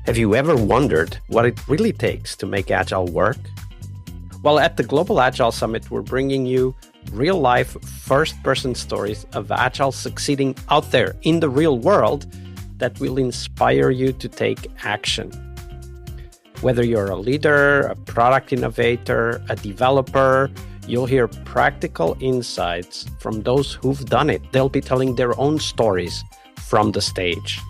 Have you ever wondered what it really takes to make Agile work? Well, at the Global Agile Summit, we're bringing you real-life, first-person stories of Agile succeeding out there in the real world that will inspire you to take action. Whether you're a leader, a product innovator, a developer, you'll hear practical insights from those who've done it. They'll be telling their own stories from the stage.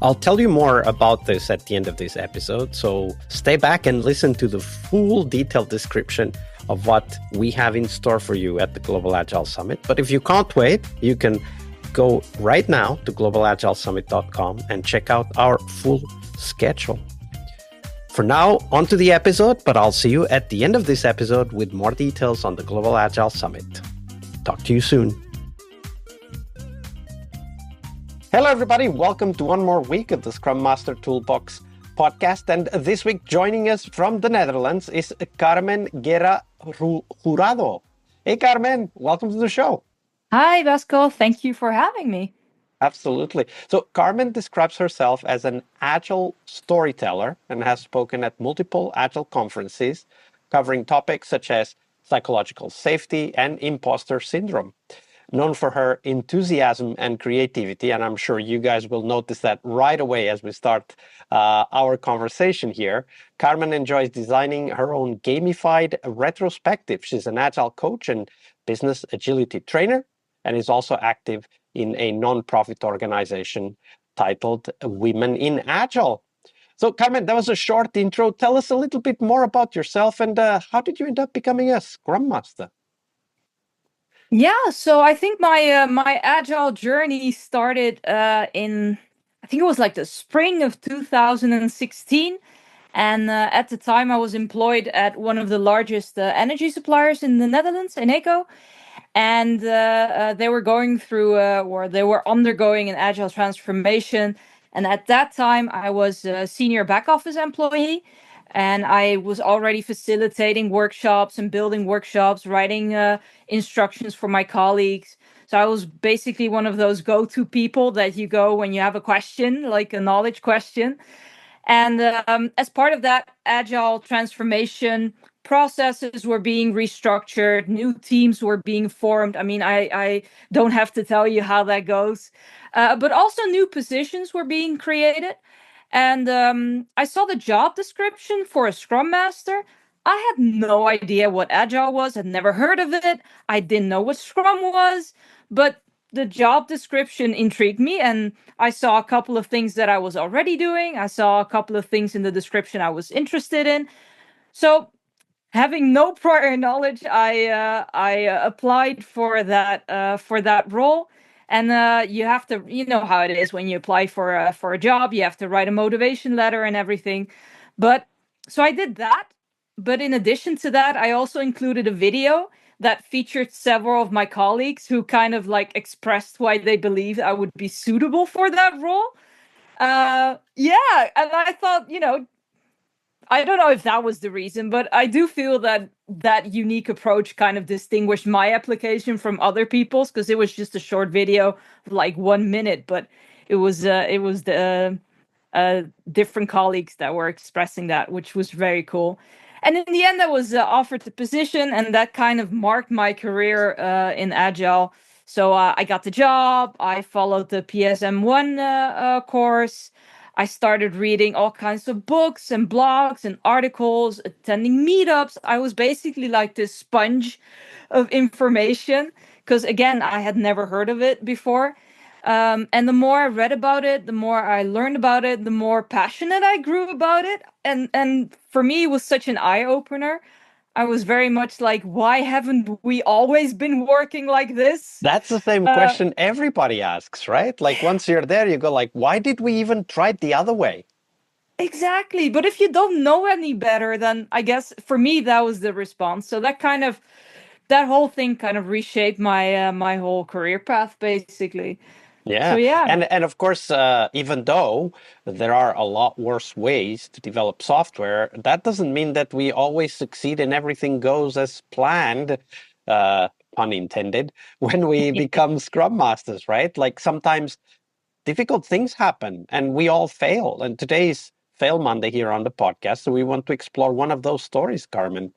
I'll tell you more about this at the end of this episode, so stay back and listen to the full detailed description of what we have in store for you at the Global Agile Summit. But if you can't wait, you can go right now to globalagilesummit.com and check out our full schedule. For now, on to the episode, but I'll see you at the end of this episode with more details on the Global Agile Summit. Talk to you soon. Hello, everybody. Welcome to one more week of the Scrum Master Toolbox podcast. And this week, joining us from the Netherlands is Carmen Jurado. Hey, Carmen, welcome to the show. Hi, Vasco. Thank you for having me. Absolutely. So Carmen describes herself as an Agile storyteller and has spoken at multiple Agile conferences covering topics such as psychological safety and imposter syndrome. Known for her enthusiasm and creativity, and I'm sure you guys will notice that right away as we start our conversation here. Carmen enjoys designing her own gamified retrospective. She's an Agile coach and business agility trainer, and is also active in a non-profit organization titled Women in Agile. So, Carmen, that was a short intro. Tell us a little bit more about yourself and how did you end up becoming a Scrum Master? Yeah, so I think my Agile journey started in, I think it was like the spring of 2016. And at the time, I was employed at one of the largest energy suppliers in the Netherlands, Eneco. And they were going through, or they were undergoing an Agile transformation. And at that time, I was a senior back office employee. And I was already facilitating workshops and building workshops, writing instructions for my colleagues. So I was basically one of those go-to people that you go when you have a question, like a knowledge question. And as part of that Agile transformation, processes were being restructured, new teams were being formed. I mean, I don't have to tell you how that goes. But also new positions were being created. And I saw the job description for a Scrum Master. I had no idea what Agile was, had never heard of it. I didn't know what Scrum was, but the job description intrigued me, and I saw a couple of things that I was already doing. I saw a couple of things in the description I was interested in. So, having no prior knowledge, I applied for that role. And you have to, you know how it is when you apply for a job, you have to write a motivation letter and everything. But so I did that. But in addition to that, I also included a video that featured several of my colleagues who kind of like expressed why they believed I would be suitable for that role. Yeah, and I thought, I don't know if that was the reason, but I do feel that that unique approach kind of distinguished my application from other people's, because it was just a short video of like 1 minute, but it was the different colleagues that were expressing that, which was very cool. And in the end, I was offered the position, and that kind of marked my career in Agile. So I got the job. I followed the PSM1 course. I started reading all kinds of books and blogs and articles, attending meetups. I was basically like this sponge of information because, again, I had never heard of it before. And the more I read about it, the more I learned about it, the more passionate I grew about it. And for me, it was such an eye-opener. I was very much like, why haven't we always been working like this? That's the same question everybody asks, right? Like once you're there, you go like, why did we even try it the other way? Exactly. But if you don't know any better, then I guess for me, that was the response. So that whole thing kind of reshaped my whole career path, basically. So Yeah, yeah. and of course, even though there are a lot worse ways to develop software, that doesn't mean that we always succeed and everything goes as planned, uh, pun intended, when we become Scrum Masters, right? Like sometimes difficult things happen and we all fail. And today's Fail Monday here on the podcast. So we want to explore one of those stories, Carmen.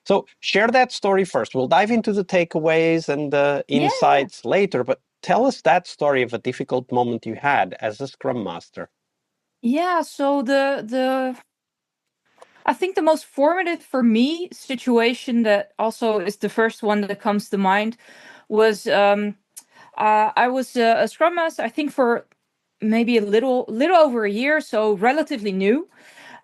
So share that story first. We'll dive into the takeaways and the Yeah. insights later, but tell us that story of a difficult moment you had as a Scrum Master. Yeah, so the I think the most formative for me situation that also is the first one that comes to mind was I was a Scrum Master, I think for maybe a little over a year, so relatively new.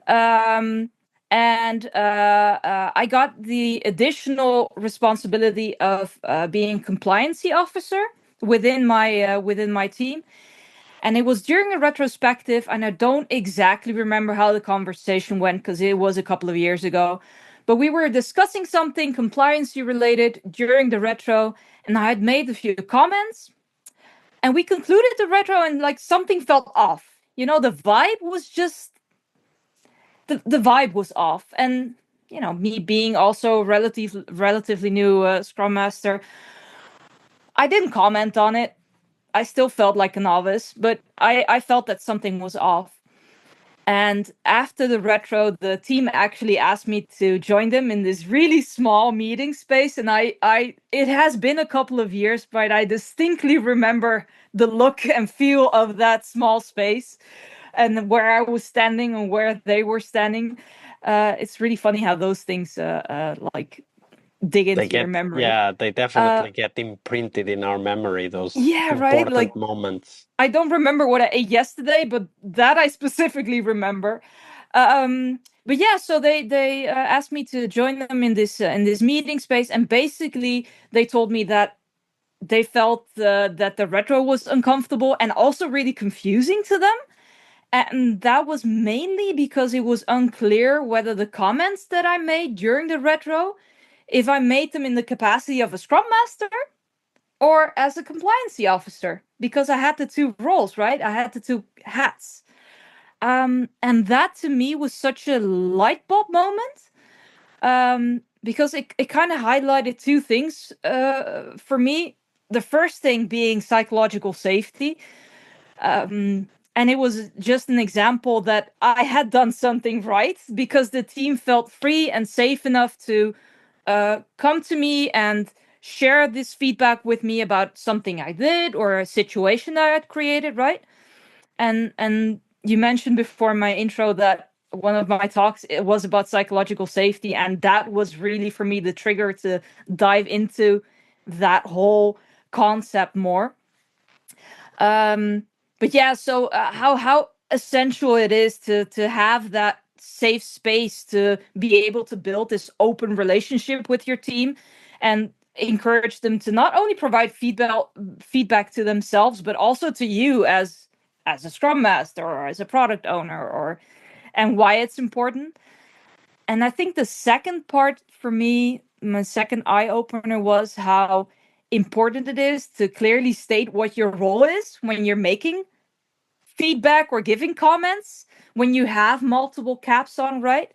Um, and I got the additional responsibility of being compliancy officer within my team. And it was during a retrospective, and I don't exactly remember how the conversation went because it was a couple of years ago. But we were discussing something compliancy related during the retro, and I had made a few comments. And we concluded the retro, and like something felt off. You know, the vibe was just the vibe was off. And you know, me being also relatively new Scrum Master, I didn't comment on it. I still felt like a novice, but I felt that something was off. And after the retro, the team actually asked me to join them in this really small meeting space. And it has been a couple of years, but I distinctly remember the look and feel of that small space and where I was standing and where they were standing. It's really funny how those things like dig They into your get, memory. yeah, they Uh, definitely get imprinted in our memory, those yeah, right. important Like moments. I don't remember what I ate yesterday, but that I specifically remember. But yeah, so they asked me to join them in this meeting space, and basically they told me that they felt that the retro was uncomfortable and also really confusing to them, and that was mainly because it was unclear whether the comments that I made during the retro, if I made them in the capacity of a Scrum Master or as a compliancy officer, because I had the two roles, right? I had the two hats. And that to me was such a light bulb moment, because it kind of highlighted two things for me. The first thing being psychological safety. And it was just an example that I had done something right because the team felt free and safe enough to come to me and share this feedback with me about something I did or a situation that I had created, right? And you mentioned before in my intro that one of my talks it was about psychological safety, and that was really for me the trigger to dive into that whole concept more. Um, but yeah, so how essential it is to have that safe space to be able to build this open relationship with your team and encourage them to not only provide feedback to themselves but also to you as a scrum master or as a product owner, or and why it's important. And I think the second part for me, my second eye opener, was how important it is to clearly state what your role is when you're making feedback or giving comments, when you have multiple caps on, right?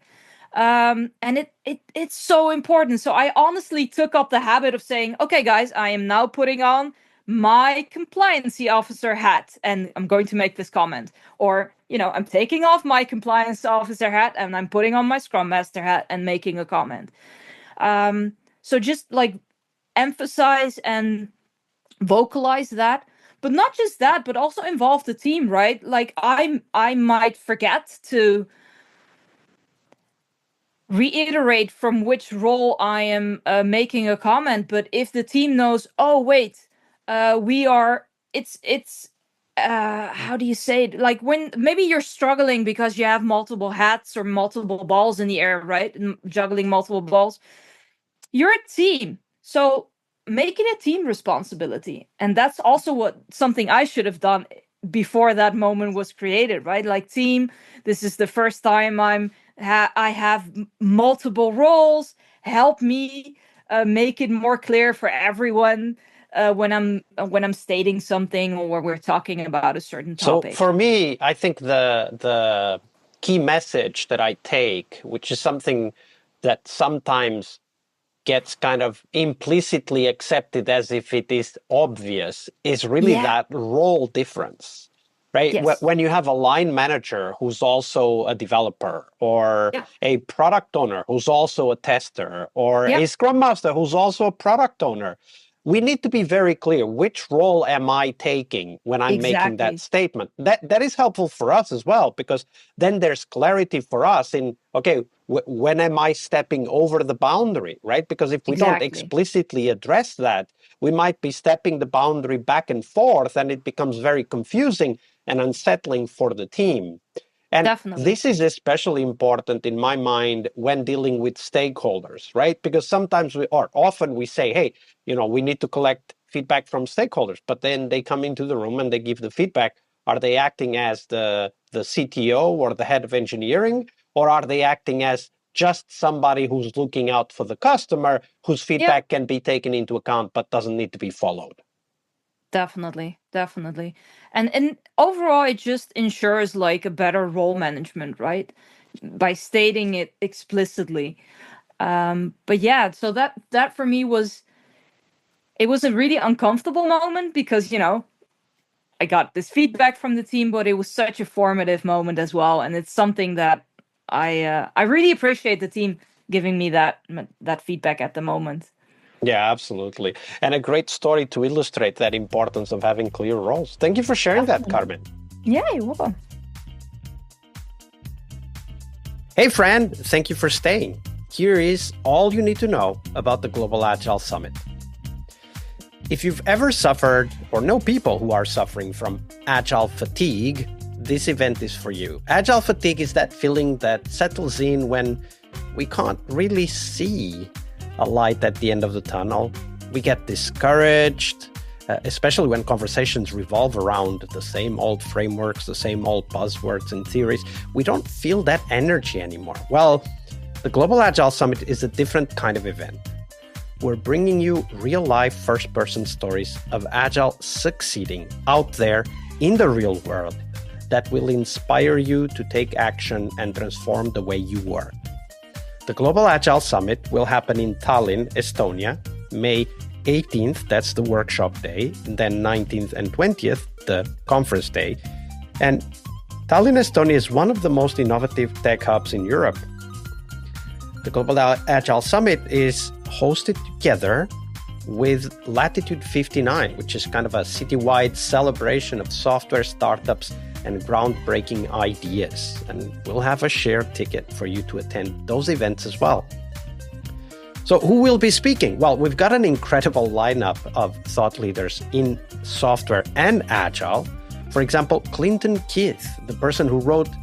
And it's so important. So I honestly took up the habit of saying, okay, guys, I am now putting on my compliancy officer hat and I'm going to make this comment. Or, you know, I'm taking off my compliance officer hat and I'm putting on my scrum master hat and making a comment. So just like emphasize and vocalize that, but not just that, but also involve the team, right? Like I might forget to reiterate from which role I am making a comment. But if the team knows, oh wait, we are, it's how do you say it? Like when maybe you're struggling because you have multiple hats or multiple balls in the air, right? And juggling multiple balls. You're a team, so make it a team responsibility, and that's also what something I should have done before that moment was created, right? Like team, this is the first time I have multiple roles. Help me make it more clear for everyone when I'm stating something or we're talking about a certain So topic. for me, I think the key message that I take, which is something that sometimes gets kind of implicitly accepted as if it is obvious, is really Yeah. that role difference. right? Yes. When you have a line manager who's also a developer, or Yeah. a product owner who's also a tester, or Yeah. a Scrum Master who's also a product owner, we need to be very clear, which role am I taking when I'm making that Exactly. statement? That is helpful for us as well, because then there's clarity for us in, okay, when am I stepping over the boundary, right? Because if we don't Exactly. explicitly address that, we might be stepping the boundary back and forth, and it becomes very confusing and unsettling for the team. And Definitely. this is especially important in my mind when dealing with stakeholders, right? Because sometimes or often we say, hey, we need to collect feedback from stakeholders, but then they come into the room and they give the feedback. Are they acting as the CTO or the head of engineering, or are they acting as just somebody who's looking out for the customer, whose Yeah. feedback can be taken into account but doesn't need to be followed? Definitely, definitely. And overall it just ensures like a better role management, right? By stating it explicitly. But yeah, so that for me was a really uncomfortable moment because, I got this feedback from the team, but it was such a formative moment as well, and it's something that I really appreciate the team giving me that feedback at the moment. Yeah, absolutely. And a great story to illustrate that importance of having clear roles. Thank you for sharing that, Definitely. Carmen. Yeah, you're welcome. Hey, friend, thank you for staying. Here is all you need to know about the Global Agile Summit. If you've ever suffered or know people who are suffering from agile fatigue, this event is for you. Agile fatigue is that feeling that settles in when we can't really see a light at the end of the tunnel. We get discouraged, especially when conversations revolve around the same old frameworks, the same old buzzwords and theories. We don't feel that energy anymore. Well, the Global Agile Summit is a different kind of event. We're bringing you real-life first-person stories of Agile succeeding out there in the real world that will inspire you to take action and transform the way you work. The Global Agile Summit will happen in Tallinn, Estonia, May 18th, that's the workshop day, and then 19th and 20th, the conference day. And Tallinn, Estonia is one of the most innovative tech hubs in Europe. The Global Agile Summit is hosted together with Latitude 59, which is kind of a citywide celebration of software startups and groundbreaking ideas. And we'll have a shared ticket for you to attend those events as well. So who will be speaking? Well, we've got an incredible lineup of thought leaders in software and Agile. For example, Clinton Keith, the person who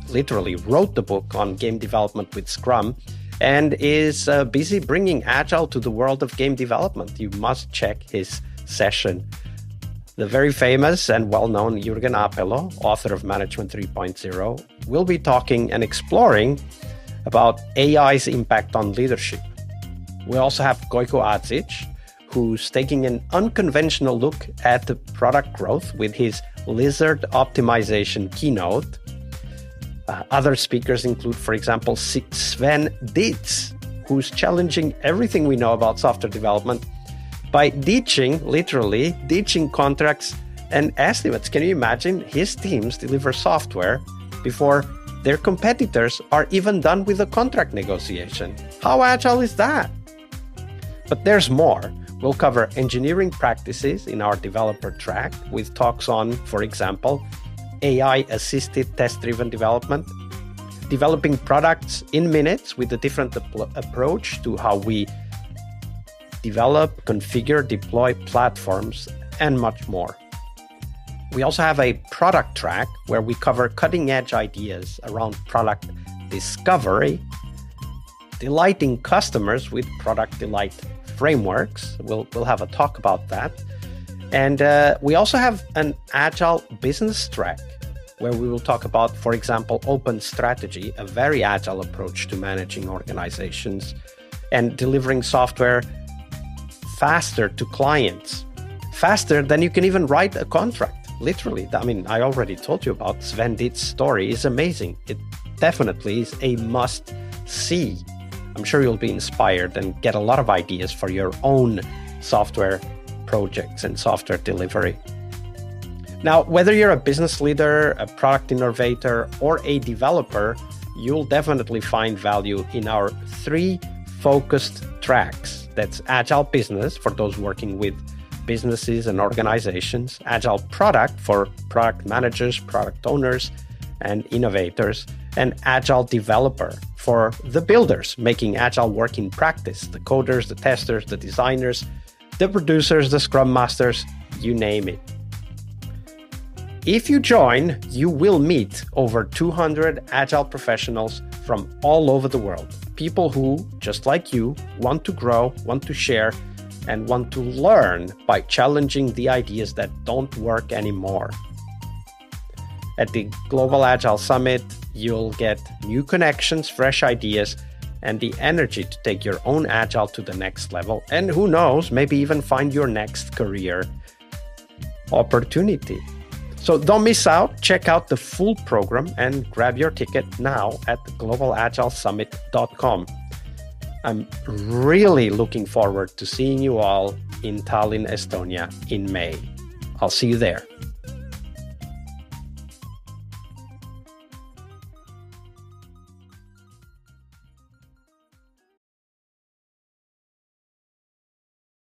literally wrote the book on game development with Scrum, and is busy bringing Agile to the world of game development. You must check his session. The very famous and well-known Jürgen Apelo, author of Management 3.0, will be talking and exploring about AI's impact on leadership. We also have Gojko Adzic, who's taking an unconventional look at the product growth with his lizard optimization keynote. Other speakers include, for example, Sven Dietz, who's challenging everything we know about software development by literally ditching contracts and estimates. Can you imagine? His teams deliver software before their competitors are even done with the contract negotiation. How agile is that? But there's more. We'll cover engineering practices in our developer track with talks on, for example, AI-assisted test-driven development, developing products in minutes with a different approach to how we develop, configure, deploy platforms, and much more. We also have a product track where we cover cutting-edge ideas around product discovery, delighting customers with product delight frameworks. We'll have a talk about that. And we also have an agile business track where we will talk about, for example, open strategy, a very agile approach to managing organizations and delivering software faster to clients, faster than you can even write a contract, literally. I mean, I already told you about Sven Dietz's story. It's amazing. It definitely is a must-see. I'm sure you'll be inspired and get a lot of ideas for your own software projects and software delivery. Now, whether you're a business leader, a product innovator, or a developer, you'll definitely find value in our 3 focused tracks. That's Agile Business for those working with businesses and organizations, Agile Product for product managers, product owners, and innovators, and Agile Developer for the builders, making Agile work in practice, the coders, the testers, the designers, the producers, the Scrum Masters, you name it. If you join, you will meet over 200 Agile professionals from all over the world. People who, just like you, want to grow, want to share, and want to learn by challenging the ideas that don't work anymore. At the Global Agile Summit, you'll get new connections, fresh ideas, and the energy to take your own Agile to the next level. And who knows, maybe even find your next career opportunity. So don't miss out. Check out the full program and grab your ticket now at globalagilesummit.com. I'm really looking forward to seeing you all in Tallinn, Estonia in May. I'll see you there.